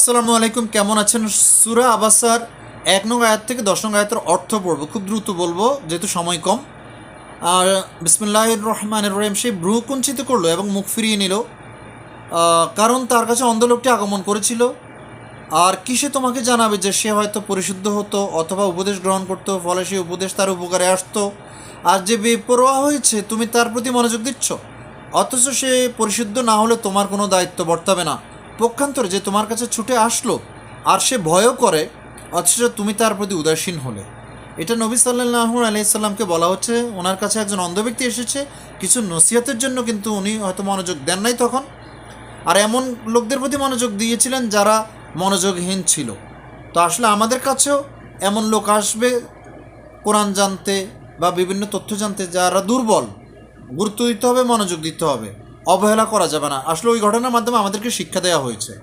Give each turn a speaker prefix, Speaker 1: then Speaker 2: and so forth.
Speaker 1: আসসালামু আলাইকুম, কেমন আছেন? সূরা আবাসার ১ নং আয়াত থেকে ১০ নং আয়াতের অর্থ পড়ব, খুব দ্রুত বলবো যেহেতু সময় কম। আর বিসমিল্লাহির রহমানির রহিম, সে ভ্রু কুঞ্চিত করলো এবং মুখ ফিরিয়ে নিল, কারণ তার কাছে অন্ধ লোকটি আগমন করেছিল। আর কিসে তোমাকে জানাবে যে সে হয়তো পরিশুদ্ধ হতো অথবা উপদেশ গ্রহণ করতো, ফলে সেই উপদেশ তার উপকারে আসতো। আর যে বেপরোয়া হয়েছে, তুমি তার প্রতি মনোযোগ দিচ্ছ, অথচ সে পরিশুদ্ধ না হলে তোমার কোনো দায়িত্ব বর্তাবে না। পক্ষান্তরে যে তোমার কাছে ছুটে আসলো আর সে ভয়ও করে, অথচ তুমি তার প্রতি উদাসীন হলে। এটা নবী সাল্লাল্লাহু আলাইহি সাল্লামকে বলা হচ্ছে। ওনার কাছে একজন অন্ধ ব্যক্তি এসেছে কিছু নসিহতের জন্য, কিন্তু উনি হয়তো মনোযোগ দেন নাই তখন। আর এমন লোকদের প্রতি মনোযোগ দিয়েছিলেন যারা মনোযোগহীন ছিল। তো আসলে আমাদের কাছেও এমন লোক আসবে কোরআন জানতে বা বিভিন্ন তথ্য জানতে, যারা দুর্বল। গুরুত্ব দিতে হবে, মনোযোগ দিতে হবে, অবহেলা করা যাবে না। আসলে ওই ঘটনার মাধ্যমে আমাদেরকে শিক্ষা দেওয়া হয়েছে।